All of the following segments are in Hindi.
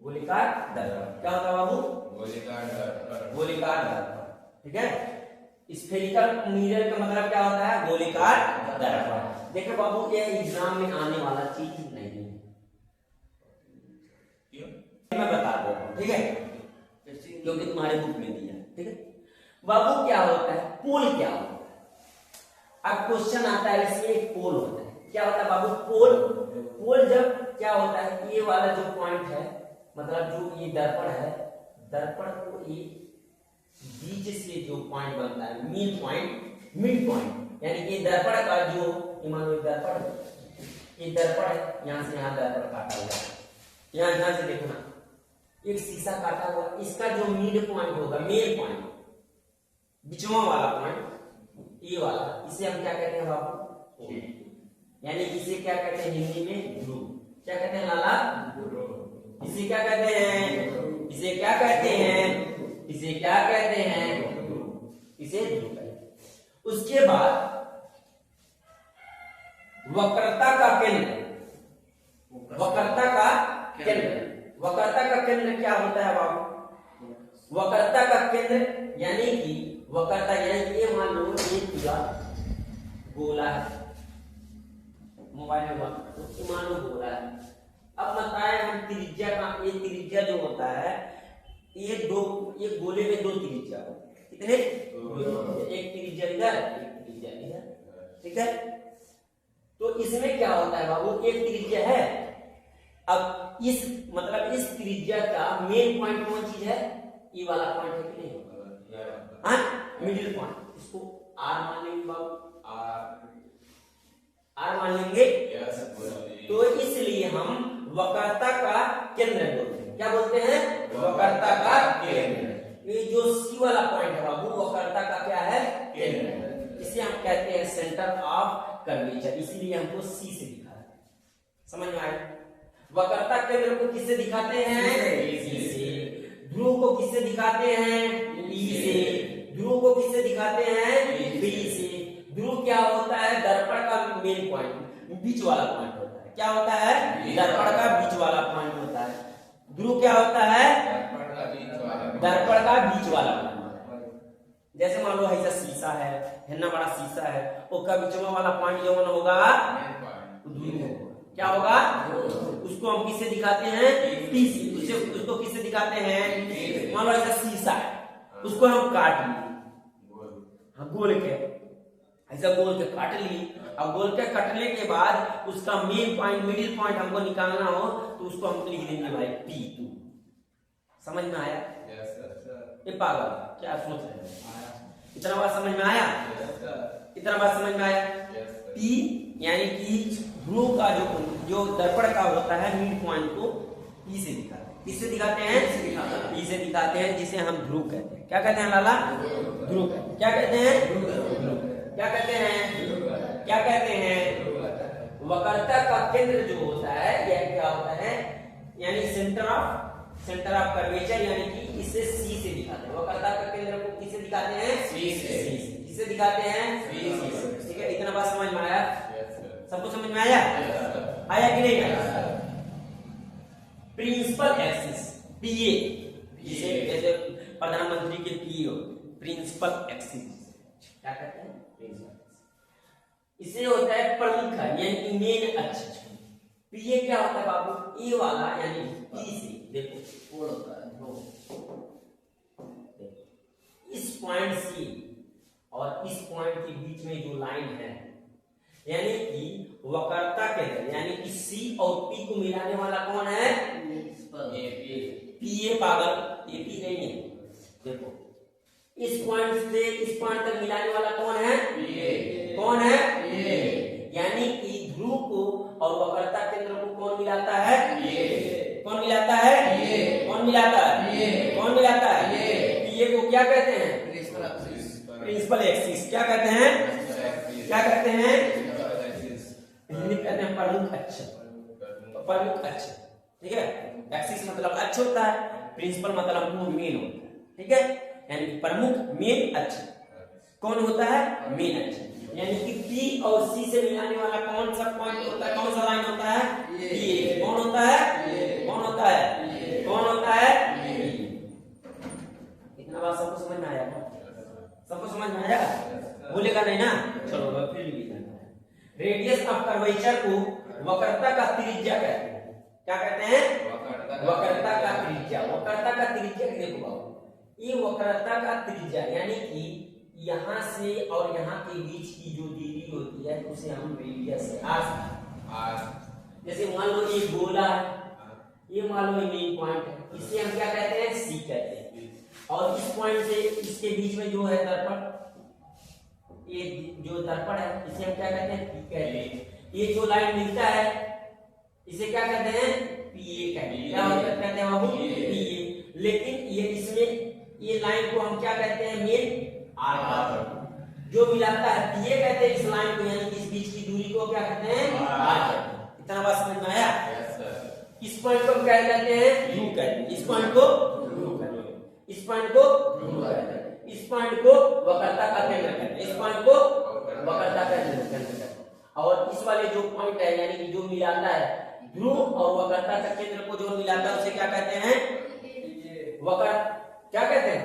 गोलीकार दर्पण। क्या होता है बाबू? गोलीकार दर्पण। गोलीकार दर्पण, ठीक है। स्फेरिकल मिरर का मतलब क्या होता है? गोलीकार दर्पण। देखो बाबू, ये एग्जाम में आने वाला चीज नहीं है, मैं बता दो, ठीक है, क्योंकि तुम्हारे बुक में दिया, ठीक है। बाबू क्या होता है? पोल क्या होता है? अब क्वेश्चन आता है इसमें, एक पोल होता है। क्या होता है बाबू? पोल। पोल जब क्या होता है, ये वाला जो पॉइंट है, मतलब जो ये दर्पण है, दर्पण को ये बीच से जो पॉइंट बनता है, मिड पॉइंट, यानी कि दर्पण का जो, मान लो दर्पण, ये दर्पण है, यहाँ से यहाँ दर्पण काटा हुआ है, यहाँ ध्यान से देखो ना, एक शीशा काटा हुआ, इसका जो मिड पॉइंट होगा, मेन पॉइंट, बिचवा वाला पॉइंट, ये वाला, इसे हम क्या कहते हैं बाबू? यानी इसे क्या कहते हैं हिंदी में? ध्रुव। क्या कहते हैं लाला? इसे क्या कहते हैं? इसे क्या कहते हैं? इसे क्या कहते हैं? ध्रुव। इसे ध्रुव कहते हैं। उसके बाद वक्रता का केंद्र, वक्रता का केंद्र, वक्रता का केंद्र क्या होता है बाबू? वक्रता का केंद्र यानी कि वक्रता, यानी कि ये मान लो ये पूरा गोला है, मोबाइल में मान लो गोला है। अब बताए हम त्रिज्या का, ये त्रिज्या जो होता है, ये गोले में दो त्रिज्या होते हैं। कितने? एक त्रिज्या इधर, एक त्रिज्या इधर, ठीक है। तो इसमें क्या होता है बाबू? एक त्रिज्या है। अब इस मतलब इस त्रिज्या का मेन पॉइंट कौन चीज है? ये वाला पॉइंट है कि नहीं? Middle point. इसको आर मान लेंगे बाबू, आर मान लेंगे। तो इसलिए हम वक्रता का केंद्र बोलते हैं। क्या बोलते हैं? वक्रता का केंद्र। ये जो सी वाला पॉइंट है बाबू, वक्रता का क्या है? केंद्र। इसे हम कहते हैं सेंटर ऑफ कर्वेचर, इसीलिए हमको सी से दिखा है। समझ में आया? वक्रता केंद्र को किससे दिखाते हैं? सी से। ध्रुव को किससे दिखाते हैं? ई से। ध्रुव को किससे दिखाते हैं? बी से। ध्रुव क्या होता है? दर्पण का मेन पॉइंट, बीच वाला पॉइंट होता है। क्या होता है? दर्पण का बीच वाला पॉइंट होता है। ध्रुव क्या होता है? दर्पण का बीच वाला पॉइंट। जैसे मान लो ऐसा शीशा है, इतना बड़ा शीशा है, उसका बीचवा वाला पॉइंट जो होगा ध्रुव। क्या होगा? उसको हम किससे दिखाते हैं? पी से। उसको किससे दिखाते हैं? मान लो ऐसा शीशा है, उसको हम काट लिए, हाँ गोल के, ऐसा गोल के काट लिए। अब गोल के कटने के बाद उसका मेन पॉइंट, मिडिल पॉइंट हमको निकालना हो तो उसको हम लिख देंगे भाई P2। समझ में आया? ये पागल क्या सोच रहे हैं? इतना बात समझ में आया? इतना बात समझ में आया? P यानी कि ध्रुव का जो दर्पण का होता है मिड पॉइंट को P से दिखाते हैं। किससे दिखाते हैं? P से दिखाते हैं, जिसे हम ध्रुव कहते हैं। क्या कहते हैं लाला? ध्रुव कहते हैं। क्या कहते हैं? क्या कहते हैं? क्या कहते हैं? वक्रता का केंद्र जो होता है, यह क्या होता है? यानी सेंटर ऑफ कर्वेचर, यानी कि इसे सी से दिखाते हैं। वक्रता का केंद्र को किससे दिखाते हैं? सी से। किससे दिखाते हैं? सी से। ठीक है, इतना बात समझ में आया? सबको समझ में आया? आया कि नहीं आया? प्रिंसिपल एक्सिस, पीए, जिसे जैसे प्रधानमंत्री के पीए, प्रिंसिपल एक्सिस क्या कहते हैं? इसे होता है प्रमुख, यानी कि मेन अक्ष। पीए क्या होता है बाबू? ए वाला, यानी पी से देखो कोण होता है, इस पॉइंट सी और इस पॉइंट के बीच में जो लाइन है, यानी कि वक्रता केंद्र, यानी कि सी और पी को मिलाने वाला कौन है? पीए। पागल, ये पी नहीं है। देखो इस पॉइंट से इस पॉइंट तक मिलाने वाला कौन है? कौन है? यानी कि ध्रुव को और वक्रता केंद्र को कौन मिलाता है? कौन मिलाता है? कौन मिलाता है? कौन मिलाता है? पीए को क्या कहते हैं? Principal axis. क्या कहते हैं? क्या कहते हैं? हिंदी कहते हैं प्रमुख अक्ष। प्रमुख अक्ष, ठीक है। एक्सिस मतलब अक्ष होता है, प्रिंसिपल मतलब मेन होता है, ठीक है। यानी प्रमुख मेन अक्ष कौन होता है? मेन अक्ष। यानी कि पी और सी से मिलाने वाला कौन सा पॉइंट होता है? कौन सा लाइन होता है? ये। कौन होता है? कौन होता है? कौन लिखा नहीं ना, चलो फिर लिखना है। रेडियस ऑफ कर्वेचर को वक्रता का त्रिज्या कहते हैं। क्या कहते हैं? वक्रता का त्रिज्या। वक्रता का त्रिज्या देखो बाबू, ये वक्रता का त्रिज्या यानी कि यहाँ से और यहाँ के बीच की जो दूरी होती है उसे हम रेडियस जैसे मान लो ये गोला है, ये मान लो मेन पॉइंट है, इसे हम क्या कहते हैं? सी कहते हैं। और इस पॉइंट से इसके बीच में जो है दर्पण, ये जो दर्पण है इसे हम क्या कहते हैं? पी कहते हैं। ये जो लाइन मिलता है इसे क्या कहते हैं? पीए कहते हैं। क्या मतलब कहते हैं बाबू? पीए। लेकिन ये इसमें ये लाइन को हम क्या कहते हैं? Main R. जो मिलाता है पीए कहते हैं इस लाइन को, यानी कि इस बीच की दूरी को क्या कहते हैं? आर। इतना बात समझ में आया? इस पॉइंट को हम क्या कहते हैं? ध्रुव कहते हैं। इस पॉइंट को ध्रुव कहते हैं। इस पॉइंट को ध्रुव कहते हैं। इस पॉइंट को वक्रता का केंद्र कहते हैं। इस पॉइंट को वक्रता का केंद्र कहते हैं। और इस वाले जो पॉइंट है यानी कि जो मिलाता है ध्रुव और वक्रता का केंद्र को जो मिलाता है उसे क्या कहते हैं? वक्र क्या कहते हैं?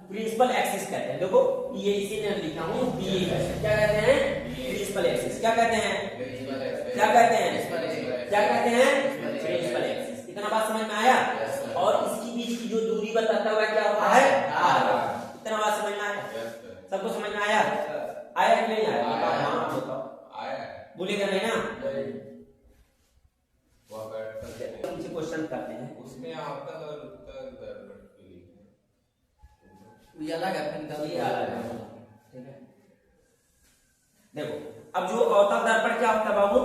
प्रिंसिपल एक्सिस कहते हैं। देखो ये इसी ने लिखा हूं, बीए क्या कहते हैं? Principal axis. क्या कहते हैं? क्या कहते हैं? क्या कहते हैं? Principal axis. इतना बात समझ में आया? और इसकी बीच की जो दूरी बताता हुआ क्या होता है? आर। इतना बात समझ में आया? सबको समझ में आया? आया कि नहीं आया? हाँ बताओ। आया। बोलेगा नहीं ना? तुमसे क्वेश्चन करते हैं। उसमें अवतल और उत्तल दर्पण के लिए ये अलग है, फिर ये अलग है। ठीक है, देखो अब जो अवतल दर्पण क्या होता है बाबू?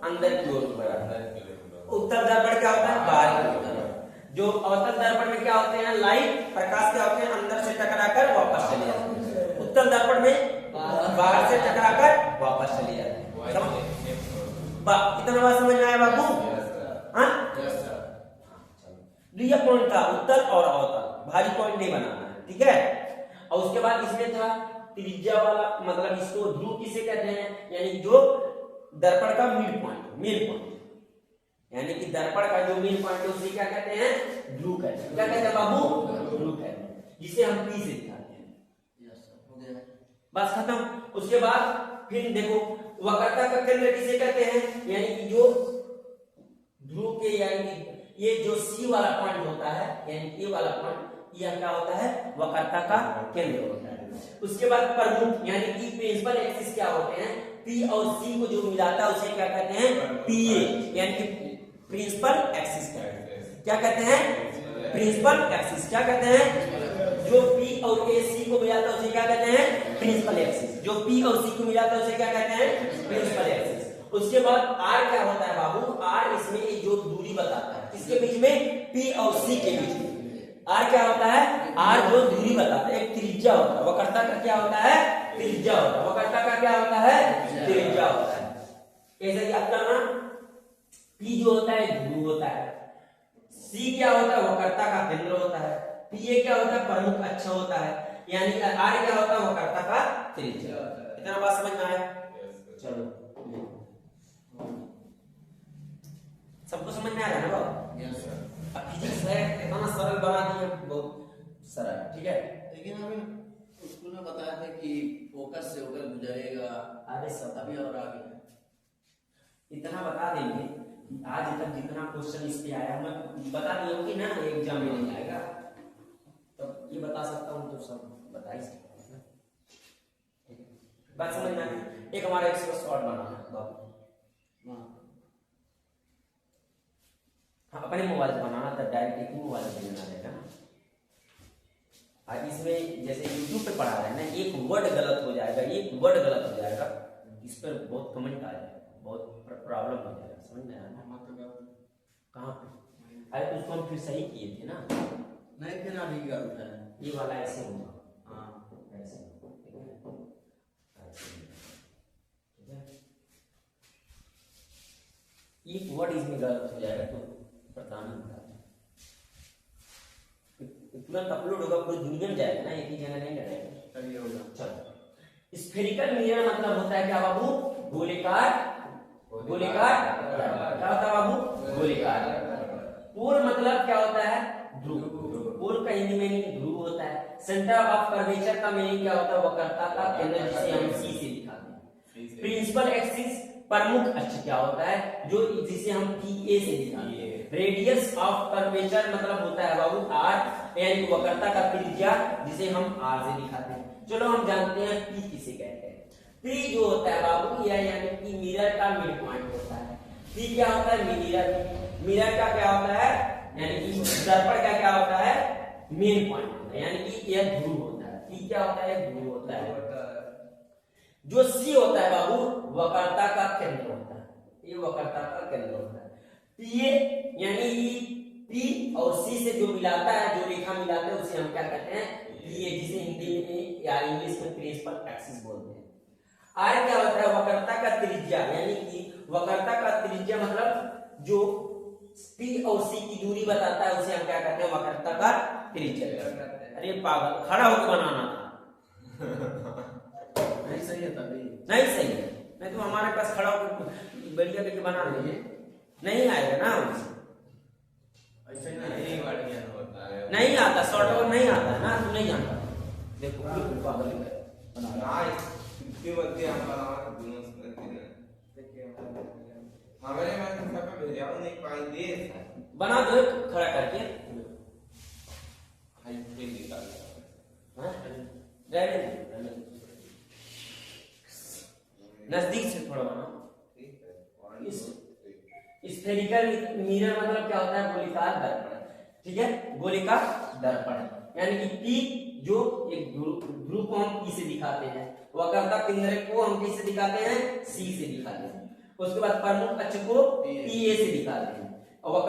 अंदर की ओर बढ़ा। उत्तल दर्पण क्या होता है? बाहर की ओर। जो अवतल दर्पण में क्या होते हैं? लाइट प्रकाश क्या होते हैं? अंदर से टकराकर वापस चले जाते हैं। उत्तल दर्पण में बाहर से टकराकर वापस चले जाते हैं। इतना बात समझ में आया बाबू? हाँ, ये पॉइंट था उत्तल और अवतल, भारी पॉइंट नहीं बनाना है। ठीक है, और उसके बाद इसमें था त्रिज्या वाला, मतलब इसको ध्रुव किसे कहते हैं? यानी जो दर्पण का मिड पॉइंट, मेन पॉइंट, यानी कि दर्पण का जो मेन पॉइंट है उसे क्या कहते हैं? ध्रुव कहते हैं। क्या कहते हैं बाबू? ध्रुव कहते हैं, जिसे हम पी से दिखाते हैं। बस खत्म। उसके बाद फिर देखो वक्रता का केंद्र किसे कहते हैं? यानी कि जो ध्रुव के, यानी कि ये जो सी वाला पॉइंट होता है, यानी ये वाला पॉइंट, यह क्या होता है? वक्रता का केंद्र होता है। उसके बाद प्रमुख यानी कि प्रिंसिपल एक्सिस क्या होते हैं? पी और सी को जो मिलाता है उसे क्या कहते हैं? पीए, यानी कि प्रिंसिपल एक्सिस कहते हैं। क्या कहते हैं? Principal axis. क्या कहते हैं? जो पी और ए सी को मिलाता है उसे क्या कहते हैं? Principal axis. जो पी और सी को मिलाता है उसे क्या कहते हैं? Principal axis. उसके बाद आर क्या होता है बाबू? आर इसमें जो दूरी बताता है, इसके बीच में पी और सी के बीच में आर क्या होता है? आर जो दूरी बताता है, एक त्रिज्या होता है। वक्रता का क्या होता है? त्रिज्या होता है। वक्रता का क्या होता है? त्रिज्या होता है। कैसे याद करना? पी जो होता है ध्रुव होता है, सी क्या होता है? वक्रता का केंद्र होता है, पीए क्या होता है? प्रमुख अक्ष होता है, यानी कि आर क्या होता है? वक्रता का त्रिज्या। इतना बात समझ में आया? चलो सबको समझ में आ रहा है ना बाबू? अब फिजिक्स है इतना सरल बना दिया, बहुत सरल। ठीक है, लेकिन हमें स्कूल में बताया था कि फोकस से होकर गुजरेगा। अरे सब अभी और आगे इतना बता देंगे कि आज तक जितना क्वेश्चन इस पे आया मैं बता दिया हूँ कि ना एग्जाम में नहीं आएगा, तो ये बता सकता हूँ तो सब बता ही सकता हूँ। बात समझ में? एक हमारा एक्सप्रेस शॉर्ट बनाना है बाबू। हाँ, अपने मोबाइल से बनाना था, डायरेक्ट एक मोबाइल से बनाना रहेगा ना। आज इसमें जैसे YouTube पे पढ़ा रहे हैं ना, एक वर्ड गलत हो जाएगा, एक वर्ड गलत हो जाएगा, इस पर बहुत कमेंट आ जाएगा, बहुत प्रॉब्लम हो जाएगा। समझ में आया ना? कहाँ पे? अरे उसको हम फिर सही किए थे ना। नहीं फिर अभी गलत है। ये वाला ऐसे होगा, हाँ ऐसे, एक वर्ड इसमें गलत हो जाएगा तो प्रताड़ना होगा। तुरंत अपलोड होगा, पूरी दुनिया में जाएगा ना, एक ही जगह नहीं रहेगा। चलो, स्फेरिकल मिरर मतलब होता है क्या बाबू? गोलेकार। गोलेकार क्या होता है बाबू? गोलेकार। पोल मतलब क्या होता है? ध्रुव। पोल का हिंदी में ध्रुव होता है। सेंटर ऑफ कर्वेचर का मीनिंग क्या होता है? वक्रता का केंद्र, जिसे हम सी से दिखाते हैं। प्रिंसिपल एक्सिस प्रमुख अक्ष क्या होता है? जो जिसे हम पी ए से दिखाते हैं। रेडियस ऑफ कर्वेचर मतलब होता है बाबू आर, यानी वक्रता का त्रिज्या, जिसे हम आर से दिखाते हैं। चलो हम जानते हैं पी किसे कहते हैं। पी जो होता है बाबू यह यानी कि मिरर का मिड पॉइंट होता है। पी क्या होता है? मिरर। मिरर का क्या होता है? यानी कि दर्पण का क्या होता है? मेन पॉइंट होता है, यानी कि यह ध्रुव होता है। पी क्या होता है? ध्रुव होता है। जो सी होता है बाबू वक्रता का केंद्र होता है। ये वक्रता का केंद्र होता है। पी ए यानी पी और सी से जो मिलाता है, जो रेखा मिलाते हैं, उसे हम क्या कहते हैं? पी ए, जिसे हिंदी में या इंग्लिश में प्रिंसिपल एक्सिस बोलते हैं। आर क्या होता है? वक्रता का त्रिज्या, यानी कि वक्रता का त्रिज्या मतलब जो पी और सी की दूरी बताता है, उसे हम क्या कहते हैं? वक्रता का त्रिज्या। अरे पागल, खड़ा होकर बनाना था। नहीं सही है तभी। नहीं सही है, नहीं तो हमारे पास खड़ा होकर बढ़िया करके बना लीजिए, नहीं आएगा ना उनसे। ऐसे नहीं बढ़िया होता है। नहीं आता, शॉर्ट आउट नहीं आता है ना, तू नहीं जानता। देखो बिल्कुल पागल है, बना रहा है। इसके बदले हम बनावा दोनों करते हैं। हमारे मन में सब भेजा नहीं पाई दे बना दो खड़ा करके। हाई पे निकाल। हाँ? रहने दो। नजदीक से थोड़ा बनाओ। ठीक है। स्फेरिकल मिरर मतलब क्या होता है? गोलिकार दर्पण। ठीक है, गोलिकार दर्पण यानी कि पी जो एक ध्रुव को हम पी से दिखाते हैं, वक्रता केंद्र को हम किससे दिखाते हैं? सी से दिखाते हैं। उसके बाद प्रमुख अक्ष को पी ए से दिखाते हैं, और